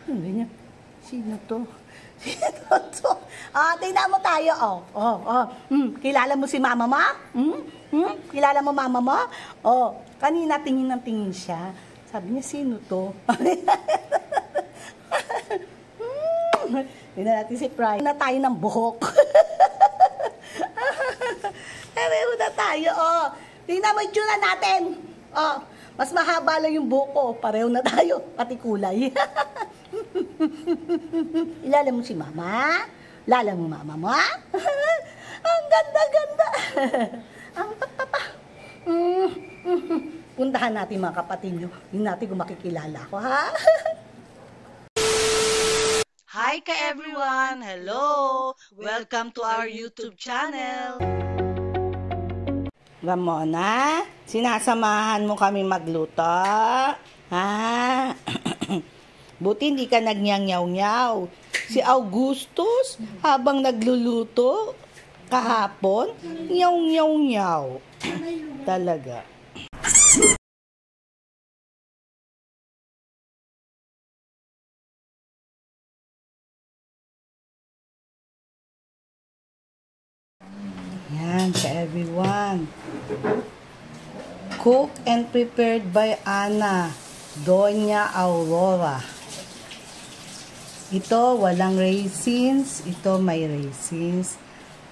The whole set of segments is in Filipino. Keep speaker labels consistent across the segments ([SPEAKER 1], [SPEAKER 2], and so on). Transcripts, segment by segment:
[SPEAKER 1] Hindi niya. Sino to? Sino to? Tingnan mo tayo. Kilala mo si mama mo? Kilala mo mama mo? Kanina tingin ng tingin siya. Sabi niya, sino to? Tingnan natin si Pride. Na tayo ng buhok. Pareho na tayo, Tingnan mo yung tsura natin. Mas mahaba lang yung buhok ko. Pareho na tayo. Pati kulay. Ilala mo si mama? Lala mo mama mo? Ang ganda-ganda. Ang papa. Puntahan natin mga kapatid nyo. Hindi natin kung makikilala ko, ha?
[SPEAKER 2] Hi ka-everyone! Hello! Welcome to our YouTube channel!
[SPEAKER 1] Ramona, sinasamahan mo kami magluto? Ha? Buti hindi ka nagnyaw-nyaw. Si Augustus, habang nagluluto kahapon, nyaw-nyaw-nyaw. Talaga. Yan, to everyone. Cooked and prepared by Ana, Doña Aurora. Ito, walang raisins. Ito, may raisins.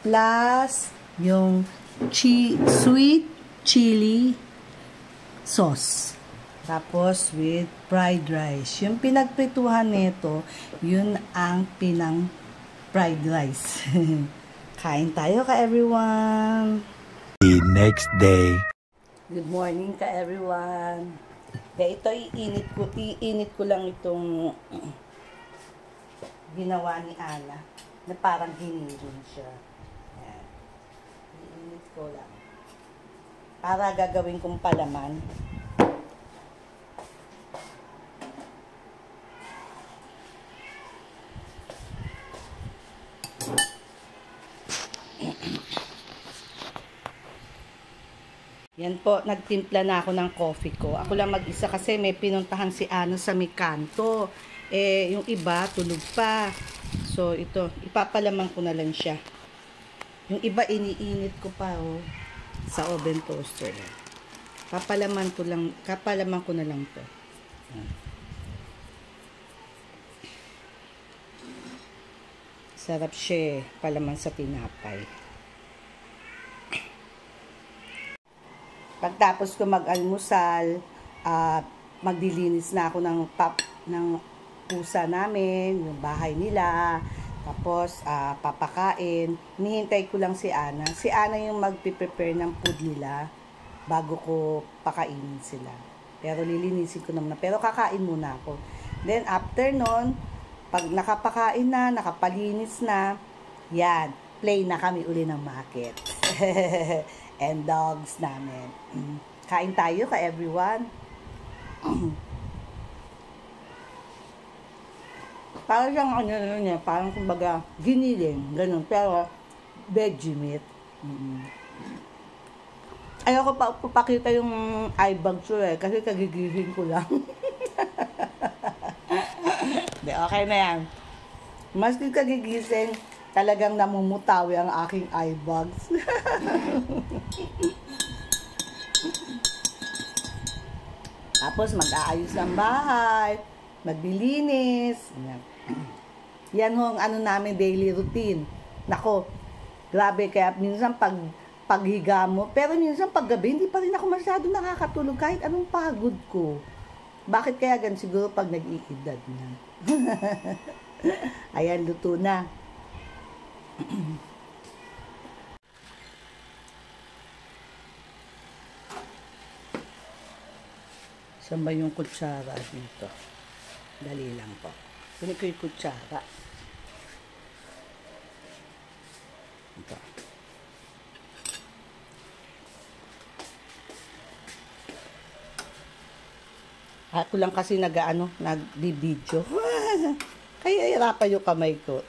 [SPEAKER 1] Plus, yung sweet chili sauce. Tapos, with fried rice. Yung pinagprituhan nito, yun ang pinang fried rice. Kain tayo ka-everyone!
[SPEAKER 3] The next day.
[SPEAKER 1] Good morning ka-everyone! Kaya ito, iinit ko lang itong ginawa ni Ana, na parang hinihin siya. Ayan. Iinit ko lang. Para gagawin kong palaman. Yan po, nagtimpla na ako ng coffee ko. Ako lang mag-isa kasi may pinuntahan si Ano sa may kanto. Yung iba, tulog pa. So, ito, ipapalaman ko na lang siya. Yung iba, iniinit ko pa, sa oven toaster. Kapalaman ko na lang to. Sarap siya, palaman sa tinapay. Pagtapos ko mag-almusal, magdilinis na ako ng pusa namin, yung bahay nila. Tapos, papakain. Hinihintay ko lang si Ana. Si Ana yung magpiprepare ng food nila bago ko pakainin sila. Pero lilinisin ko naman. Pero kakain muna ako. Then, after nun, pag nakapakain na, nakapalinis na, yan, play na kami uli ng market. And dogs namin. Kain tayo ka everyone. Parang siyang parang kumbaga giniling, ganun, pero veggie meat. Ayoko pa papakita yung eye bags ko kasi kagigising ko lang. Okay na yan. Maski kagigising, talagang namumutawi ang aking eye bags. Tapos mag-aayos ng bahay, maglilinis. Yan ho ang ano namin daily routine. Nako, grabe, kaya minsan paghiga mo, pero minsan paggabi hindi pa rin ako masyado nakakatulog kahit anong pagod ko. Bakit kaya gan? Siguro pag nag-iedad na. Ayan, luto na. Saan ba yung kutsara dito? Dali lang po. Kunin ko yung kutsara. Ito. Ako lang kasi nag-video. Kaya hirapan yung kamay ko.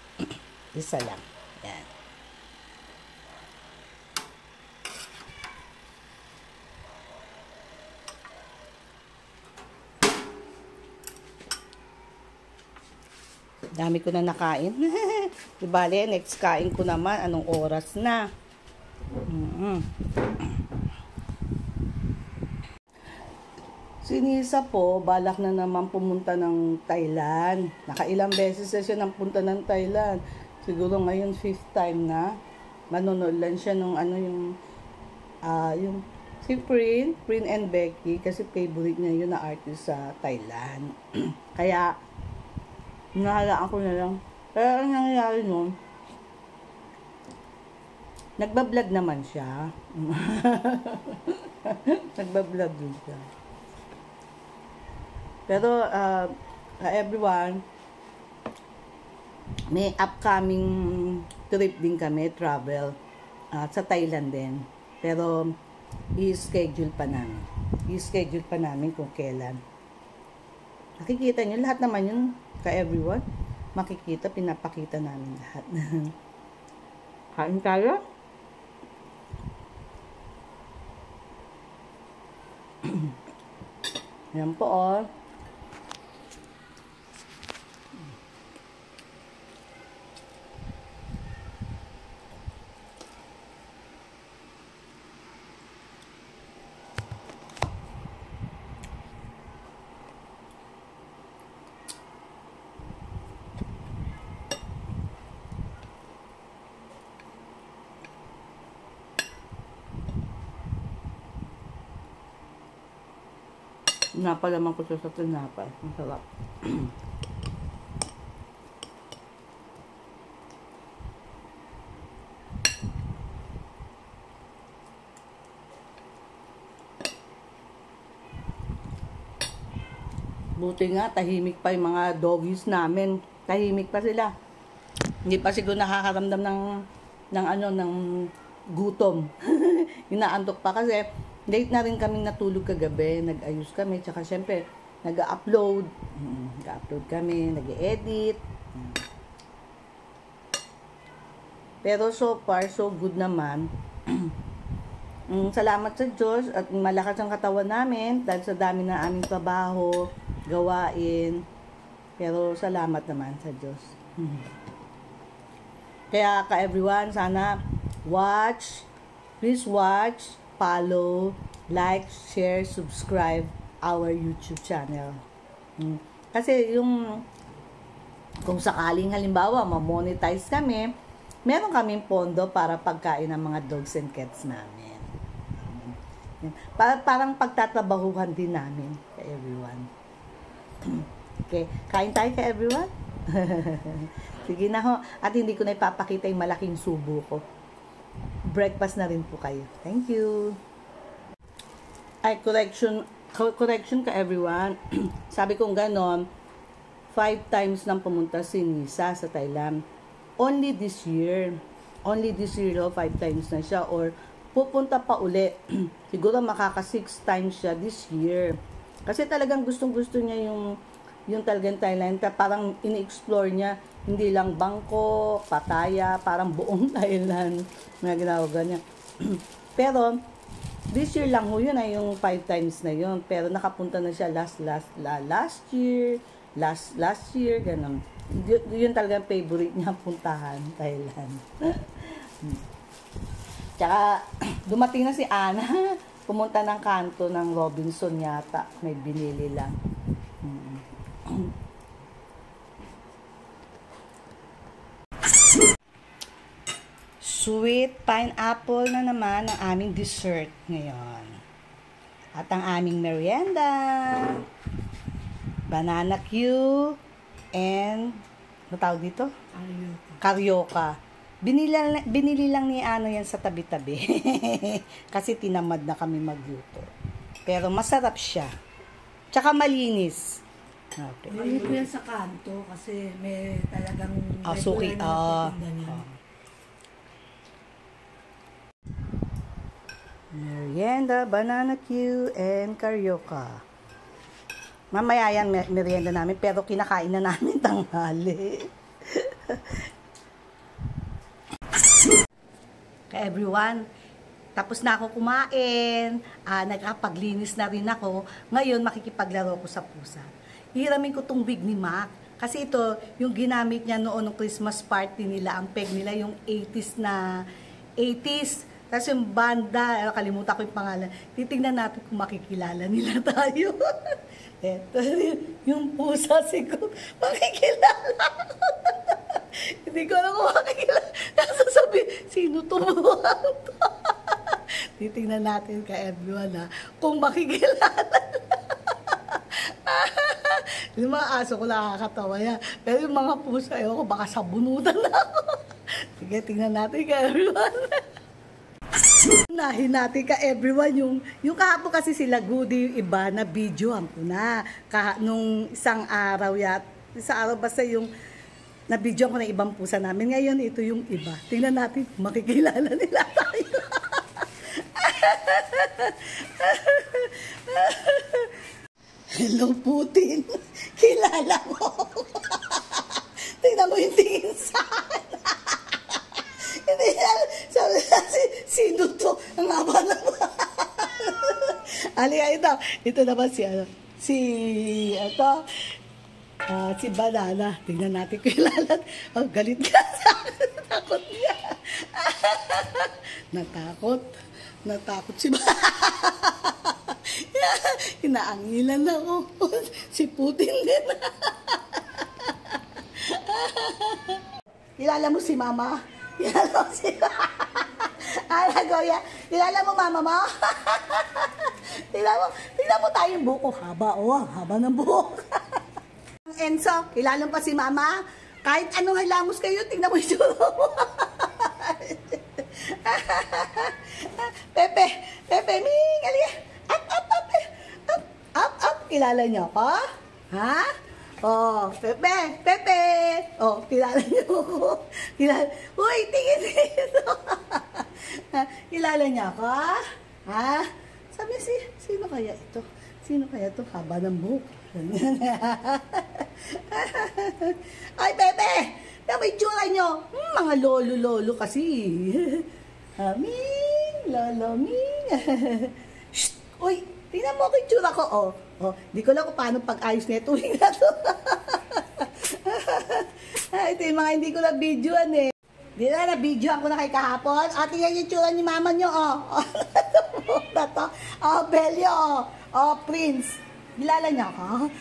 [SPEAKER 1] Isa lang. Yan. Dami ko na nakain. Di bale, next kain ko naman. Anong oras na? Si Nisa po, balak na naman pumunta ng Thailand. Nakailang beses na siya nang punta ng Thailand. Siguro ngayon 5th time na. Manonood lang siya nung yung si Prin and Becky, kasi favorite niya yun na artist sa Thailand. Kaya nahalaan ko na lang. Pero ang nangyayari nun, nagbablog naman siya. Nagbablog din siya. Pero, everyone, may upcoming trip din kami, travel, sa Thailand din. Pero, i-schedule pa namin. I-schedule pa namin kung kailan. Nakikita nyo, lahat naman yun, ka-everyone, makikita, pinapakita namin lahat. Kain tayo? Yan po, oh. Napalaman ko siya sa tinapay. Ang sarap. Buti nga, tahimik pa yung mga doggies namin. Tahimik pa sila. Hindi pa siguro nakakaramdam ng gutom. Inaantok pa kasi late na rin kaming natulog kagabi, nag-ayos kami, tsaka syempre, nag-upload kami, nag-edit. Pero so far, so good naman. Salamat sa Diyos at malakas ang katawan namin dahil sa dami na aming trabaho, gawain. Pero salamat naman sa Diyos. Kaya ka-everyone, sana please watch, follow, like, share, subscribe our YouTube channel. Kasi kung sakaling halimbawa ma-monetize kami, meron kaming pondo para pagkain ng mga dogs and cats namin. Parang pagtatrabahuhan din namin kay everyone. Okay, kain tayo kay everyone. Sige na ho, at hindi ko na ipapakita yung malaking subo ko. Breakfast na rin po kayo. Thank you. Ay, correction ka everyone. Sabi kong ganon, 5 times nang pumunta si Nisa sa Thailand. Only this year 5 times na siya, or pupunta pa uli. Siguro makaka 6 times siya this year. Kasi talagang gustong-gusto niya yung talagang Thailand. Parang ini-explore niya, hindi lang Bangkok, Pattaya, parang buong Thailand na ginagawa niya. Pero, this year lang ho yun ay yung 5 times na yun. Pero nakapunta na siya last year, ganun. Yun talagang favorite niya puntahan, Thailand. Tsaka, dumating na si Ana, pumunta ng kanto ng Robinson yata. May binili lang. Sweet pineapple na naman ang aming dessert ngayon. At ang aming merienda, banana Q and ano tawag dito? Carioca. Binili lang ni Ano yan sa tabi-tabi. Kasi tinamad na kami magluto. Pero masarap siya. Tsaka malinis. Okay.
[SPEAKER 2] Maliit ko yan sa kanto kasi may talagang
[SPEAKER 1] suki. Merienda, banana Q, and Carioca. Mamaya yan merienda namin, pero kinakain na namin tanghali. Kaya everyone, tapos na ako kumain, nagkapaglinis na rin ako. Ngayon, makikipaglaro ko sa pusa. Hiramin ko tong wig ni Mac. Kasi ito, yung ginamit niya noon ng Christmas party nila, ang peg nila, yung 80s na 80s. Tapos yung banda, kalimutan ko yung pangalan. Titingnan natin kung makikilala nila tayo. Ito, yung pusa siguro, makikilala. Hindi ko alam kung makikilala. Nasasabi, sino tumuhan to? Titingnan natin ka everyone ha, kung makikilala. Yung mga aso ko nakakatawa yan. Pero yung mga pusa, ko baka sabunutan na ako. Sige, tingnan natin ka everyone. Unahin natin ka everyone. Yung kahapon kasi sila Goody, yung iba na videohan ko na. Nung isang araw isang araw basta yung na-video ko na ibang pusa namin. Ngayon ito yung iba. Tingnan natin kung makikilala nila tayo. Hello, Putin. Kilala mo. Tingnan mo yung tingin sa akin. Hindi yan. Sabi na, sino to? Ang haba naman. Halika, ito. Ito naman si Banana. Tingnan natin kilala. Oh, galit ka sa akin. Takot niya. Natakot si Banana. Inaangilan ako. Si Putin din. Kilala mo si Mama? Kilala mo si Mama? Goya, kilala mo Mama mo? Tingnan mo tayong buko. Haba ng buhok. Enzo, kilala mo pa si Mama? Kahit anong halamos kayo, tingnan mo yung tsura mo. Pepe, Ming, alika. Up. Kilala niyo ako? Ha? Oh, Pepe. Oh, kilala niyo ako? Uy, tingin dito. Kilala niyo ako? Ha? Sabi sino kaya ito? Sino kaya ito? Haba ng buhok. Ay, Pepe! May tsura niyo. Mga lolo kasi. Ming, lolo, Ming. Shh! Uy, tingnan mo ako yung tsura ko. Di ko lang kung paano pag-ayos na ito. Ito yung mga hindi ko na-videoan eh. Di na, na-videoan ko na kay kahapon. Tingnan yung tsura ni mama nyo, Belio, Prince. Kilala niya ako?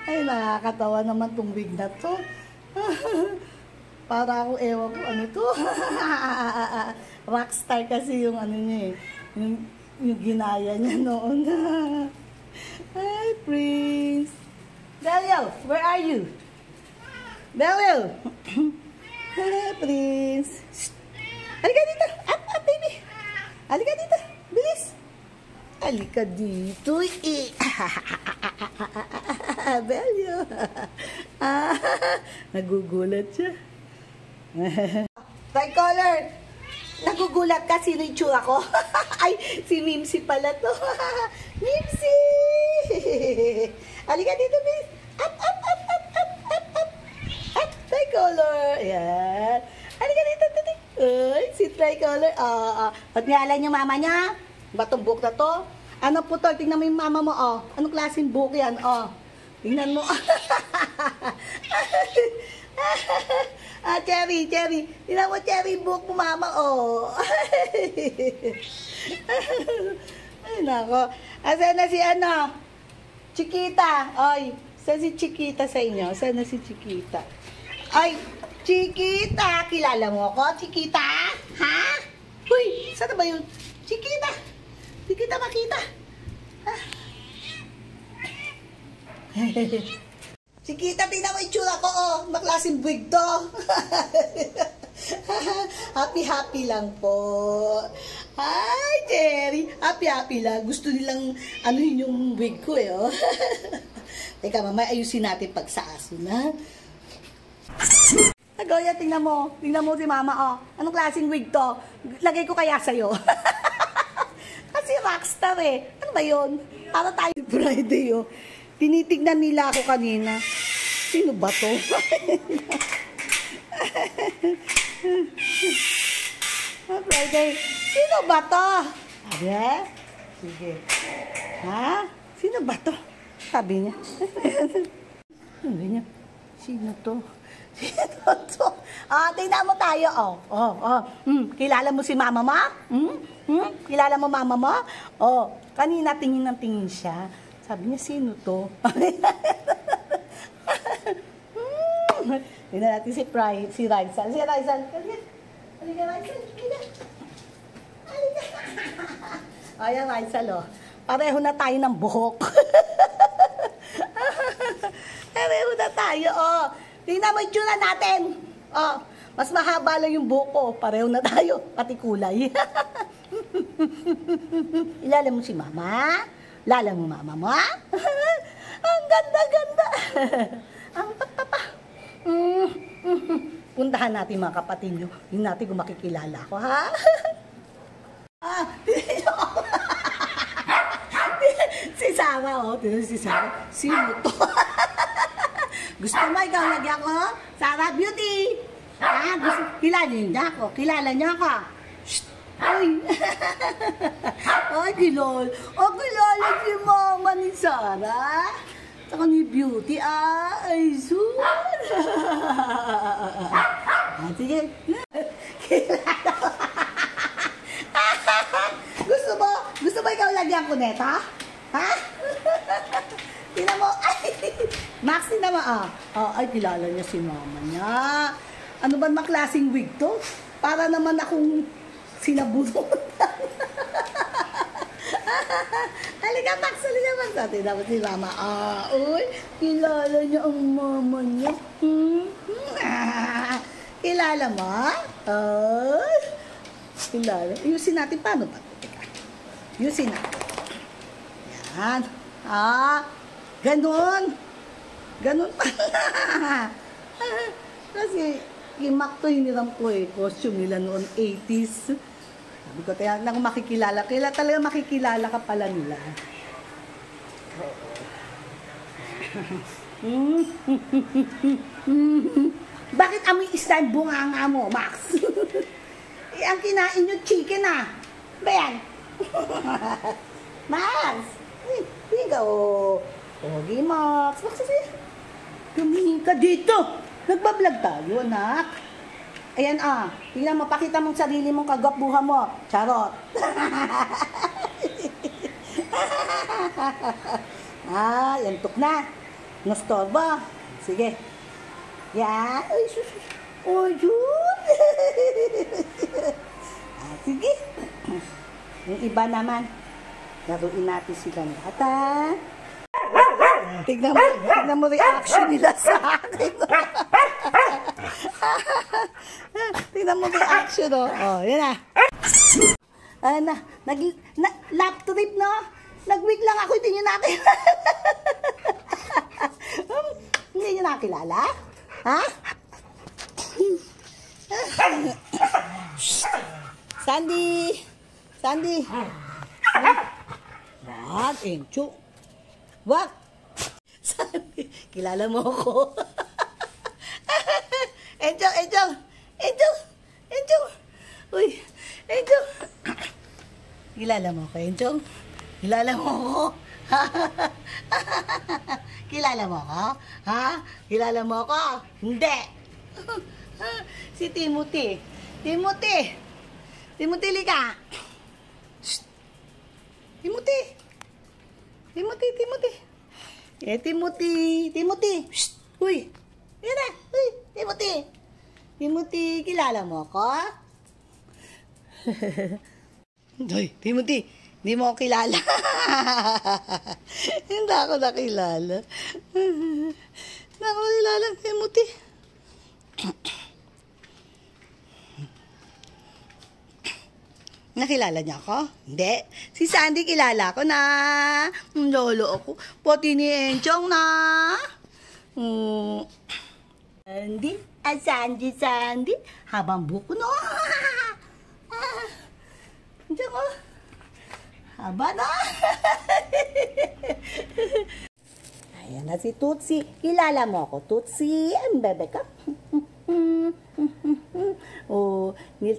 [SPEAKER 1] Ay, nakakatawa naman tong wig na to. Para ako, ewan ko, ano to? Rockstar kasi yung ano niya eh. Yung ginaya niya noon. Hi, Prince. Belio, where are you? Belio. Hi, Prince. Halika dito. Up, baby. Halika dito. Bilis. Halika dito. Belio. Nagugulat siya. Tricolor. Nagugulat ka, sino yung tsura ko? Ay, si Mimsy pala to. Mimsy! Halika dito, miss. Up. Up, Tricolor. Ayan. Halika dito. Ay, si Tricolor. At ngalan yung mama niya? Batong buhok na to? Ano po to? Tingnan mo yung mama mo, Anong klaseng buhok yan, Tingnan mo. Cherry. Tingnan mo, Cherry, buhok mo, mama, Ay, nako. Asan na si Chiquita. Ay, saan si Chiquita sa inyo? Saan na si Chiquita? Ay, Chiquita. Kilala mo ako, Chiquita? Ha? Uy, saan ba yun? Chiquita. Di kita makita. Chiquita, tingnan mo yung tsura ko, Maklaseng wig to. Happy lang po. Hi, Jerry. Happy lang. Gusto nilang yung wig ko, Teka, mamaya ayusin natin pag sa aso na. Goya, tingnan mo. Tingnan mo si mama, Anong klaseng wig to? Lagay ko kaya sa'yo. Kasi rockstar Ano ba yun? Para tayo Friday, Tinitignan nila ako kanina. Sino ba to? Friday. Sino ba to? Sige. Ha? Sino ba to? Sabi niya. Sabi niya, sino to? Sino to? Tingnan mo tayo, kilala mo si mama mo? Kilala mo mama mo? Kanina tingin ng tingin siya. Sabi niya, sino to? Tingnan natin si Raisal. Si Raisal. Halika, Raisal. Halika. Ayan, Raisal, pareho na tayo ng buhok. Pareho na tayo, Tingnan mo yung tsura natin. Mas mahaba lang yung buhok ko. Pareho na tayo, pati kulay. Ilala mo si mama? Lala mo mama mo? Ang ganda-ganda. Ang papa. Puntahan natin mga kapatid nyo. Hindi natin kung makikilala ko, ha? Si Sarah, si Sarah. Sino to? Gusto mo ikaw lagyan ko? Sarah Beauty. Kilala niyo ako. Kilala niyo ako. Shh! Ay! Ay, kilala si mama ni Sarah. Saka ni Beauty, ay, soon. Sige. Kilala ko. Gusto mo ikaw lagyan ko neta? Ha? Tingnan mo, ay, Max, tingnan mo, ay, kilala niya si mama niya. Ano ba maklaseng wig to? Para naman akong sinabunutan. Halika, Max, tingnan mo si mama. Uy, kilala niya ang mama niya. Kilala mo? Kilala. Ayusin natin, paano ba? Ayusin natin. Yan. Ganon. Ganon pala. Kasi, imak to hiniram ko costume nila noon, 80s. Sabi ko, tayo lang makikilala. Kaya talaga makikilala ka pala nila. Bakit amoy isda yung bunganga mo, Max? Ang kinain yung chicken, Ba yan? Max! Higa, Pogi, Max. Max, tumingin ka dito. Nagbablog tayo, anak. Ayan, tingnan mo, pakita mong sarili mong kagwapuhan mo. Charot. Yantok na. Nostorba. Sige. Yan. Ay, sus. Oh, yun. Sige. Yung iba naman. Laruin natin sila lahat, Tignan mo reaction nila sa akin. Tignan mo reaction, yan lap trip, no? Nag-week lang ako, hindi nyo nakilala. Hindi nyo nakilala? Ha? Sandy! Wag, Encho. Wag! Sandy, kilala mo ako. Encho! Uy, Encho! Kilala mo ako, Encho? Kilala mo ako? Kilala mo ako? Ha? Kilala mo ako? Hindi! Si Timothy, lika! Timothy! Shh! Uy! Yan na! Uy! Timothy, kilala mo ako? Uy, Timothy! Hindi mo ako kilala. Hindi ako nakilala. Hindi ako nakilala, Timothy. Nakilala niya ako? Hindi. Si Sandy kilala ko na. Lolo ako. Pati ni Enchong na. Sandy. Habang buko no. Enchong ko. Haba na. Ayan na si Tutsi. Kilala mo ako, Tutsi. Ang bebe ka.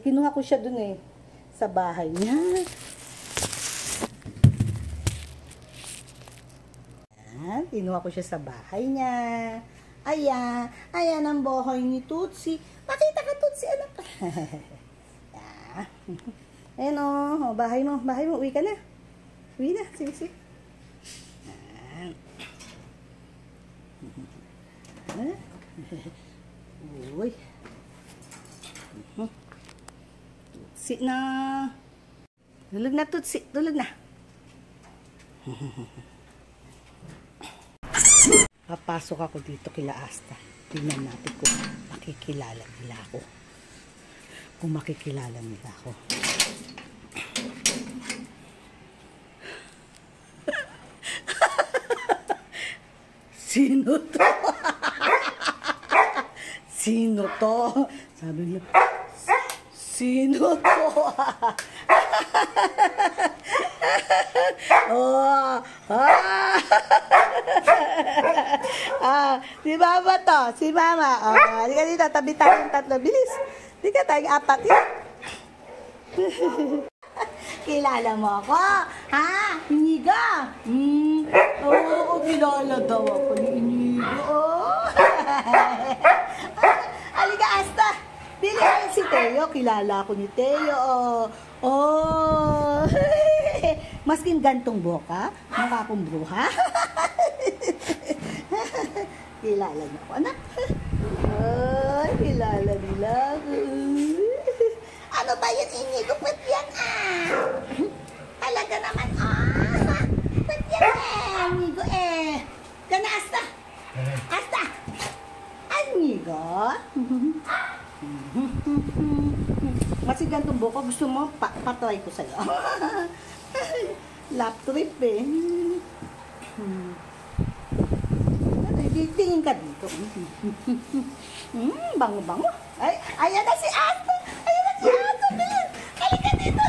[SPEAKER 1] Kinuha ko siya dun sa bahay niya. Ayan, kinuha ko siya sa bahay niya. Ayan, ayan ang bahay ni Tutsi. Pakita ka, Tutsi, anak. Ayan o, bahay mo, uwi ka na. Uwi na, sige. Ayan. Uy. Tutsi na. Tulog na, Tutsi, tulog na. Papasok ako dito kila Asta. Tingnan natin kung makikilala nila ako. Kung makikilala nila ako. Sino to? Sino to? Sabi niya, sino to? Oh, si Mama to, si Mama. Halika dito, tabi tayong tatlo. Bilis. Halika tayong apat. Kilala mo ako? Ha? Iniga? Oo, kilala daw ako ni Iniga. Halika, Asta. Bili si Teo. Kilala ako ni Teo. Oh. Maskin gantong boka, mukha kong bruha. Kilala niyo ako, anak. Ay, kilala nila. Ano ba yan, Inigo? Ba't yan, Talaga naman, Ba't yan, Inigo, Gana, Asta. Asta. Inigo. Maskin gantong boka, gusto mo, patry ko sa'yo. Lap trip Tingin ka dito. Bango-bango. Ay, ayan na si Asta. Bilis. Halika dito.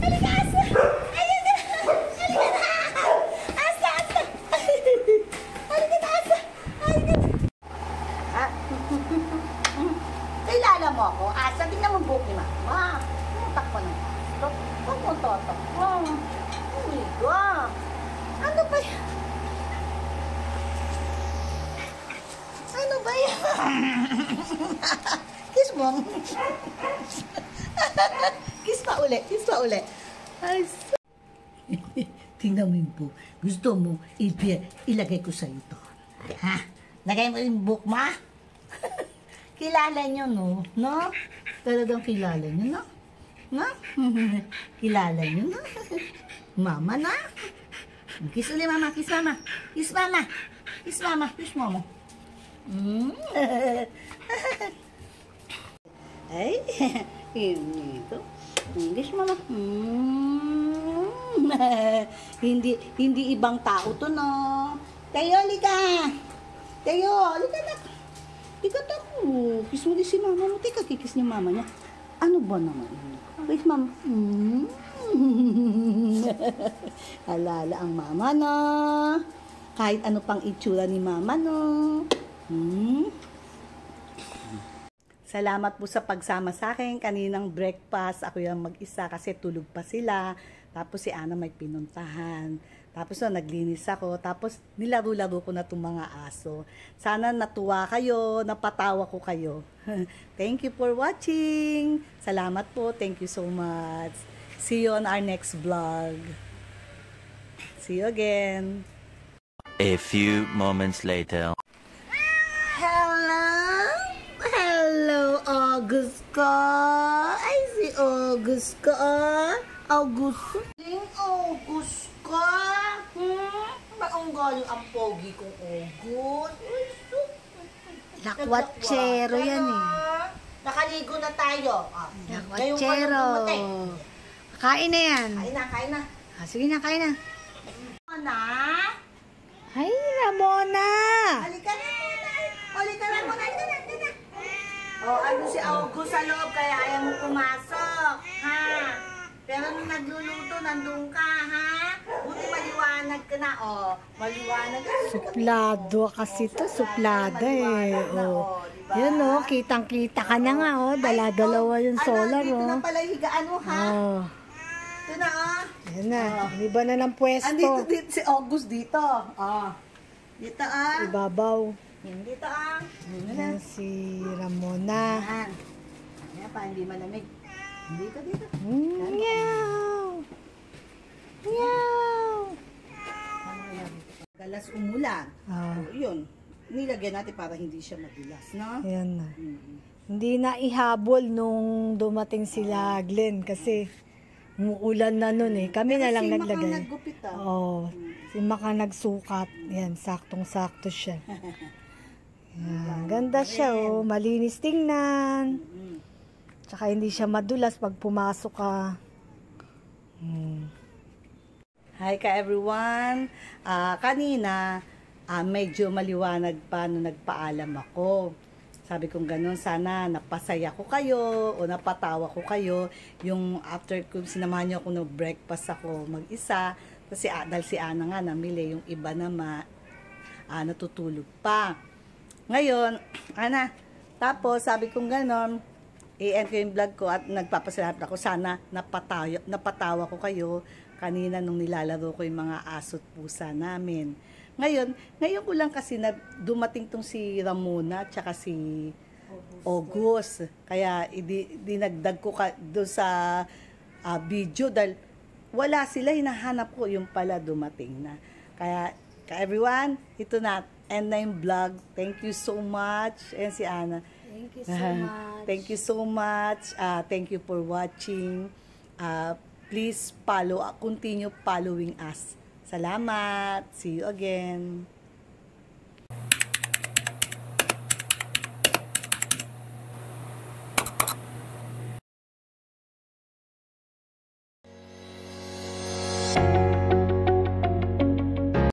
[SPEAKER 1] Halika, Asta. Ayan na. Halika na. Asta. Halika na, Asta. Halika na. Kilala mo ako? Asta, tingnan mo buhok ni Mama. Takpo ng Asta. Huwag mo totakpo. Inigo. Ano ba yan? Ano ba yan? Kiss mo. Kiss pa uli. Ay, tingnan mo yung book. Gusto mo, ilagay ko sa'yo to. Ha? Lagay mo yung book, ma? Kilala nyo, no? No? Talagang kilala nyo, no? No? Kilala nyo, no? Mama na? Kiss ulit, Mama. Kiss Mama. Kiss Mama. Kiss Mama. Kiss Mama. Ay, ito. Kiss Mama. Hindi ibang tao to, no? Tayo, liga. Tayo, liga na. Liga na ko. Kiss mo din si Mama mo. Teka, kikis ni Mama niya. Ano ba naman? Kiss Mama. Alala ang Mama, no? Kahit ano pang itsura ni Mama, no? Salamat po sa pagsama sa akin. Kaninang breakfast, ako yung mag-isa kasi tulog pa sila. Tapos si Ana may pinuntahan. Tapos naglinis ako. Tapos nilaro-laro ko na itong mga aso. Sana natuwa kayo, napatawa ko kayo. Thank you for watching. Salamat po. Thank you so much. See you on our next vlog. See you again.
[SPEAKER 3] A few moments later.
[SPEAKER 1] Hello, August ka. Ay, si August ka. August ka. Baong galing ang pogi kong August.
[SPEAKER 2] Lakwatsero yan
[SPEAKER 1] Nakaligo na tayo.
[SPEAKER 2] Lakwatsero. Kain na yan.
[SPEAKER 1] Kain na.
[SPEAKER 2] Sige na, kain na.
[SPEAKER 1] Ramona?
[SPEAKER 2] Ay, Ramona!
[SPEAKER 1] Halika na muna. Halika na. Ano si August sa loob, kaya ayaw mo pumasok. Ha? Pero nung nagluluto, nandun ka, ha? Buti maliwanag ka na, Maliwanag ka.
[SPEAKER 2] Suplado kasi to, suplada
[SPEAKER 1] Diba?
[SPEAKER 2] Yun kitang-kita ka na nga, dala-dalawa yung solar,
[SPEAKER 1] Dito na pala yung higaan mo, ha? Ito na,
[SPEAKER 2] Yan na, iba na ng pwesto.
[SPEAKER 1] Andito si August dito. Dito ah.
[SPEAKER 2] Ibabaw.
[SPEAKER 1] Yan, dito ah.
[SPEAKER 2] Yan si Ramona.
[SPEAKER 1] Yan. Yan pa, hindi malamig. Dito, dito.
[SPEAKER 2] Meow! Meow!
[SPEAKER 1] Dalas umulan.
[SPEAKER 2] Ah,
[SPEAKER 1] O, yun. Nilagyan natin para hindi siya madulas, no?
[SPEAKER 2] ayan na.
[SPEAKER 1] Mm.
[SPEAKER 2] Hindi na ihabol nung dumating sila Glenn kasi umuulan na nun eh. Kami na lang
[SPEAKER 1] Kasi
[SPEAKER 2] naglagay.
[SPEAKER 1] makang naggupit ah.
[SPEAKER 2] Oo. Si Maka nagsukat. Yan, saktong-sakto siya. Yan, ganda siya oh. Malinis tingnan.
[SPEAKER 1] Mm.
[SPEAKER 2] Tsaka hindi siya madulas pag pumasok ka.
[SPEAKER 1] Hi ka everyone. Kanina, medyo maliwanag pa nung nagpaalam ako. Sabi kong ganun, sana napasaya ko kayo o napatawa ko kayo. Yung after ko, sinamahan niyo ako no breakfast ako mag-isa. Kasi dahil si Ana nga namili, yung iba naman natutulog pa. Ngayon, Ana, tapos sabi kong ganun, i-end ko yung vlog ko at nagpapasalamat ako. Sana napatawa ko kayo kanina nung nilalaro ko yung mga aso't pusa namin. Ngayon ko lang kasi na dumating tong si Ramona at saka si August. Kaya dinagdag ko doon sa video dahil wala sila, hinahanap ko yung pala dumating na. Kaya everyone, ito na, end na yung vlog. Thank you so much. Ayan si Ana.
[SPEAKER 2] Thank you so much.
[SPEAKER 1] Thank you so much. Thank you for watching. Please continue following us. Salamat. See you again.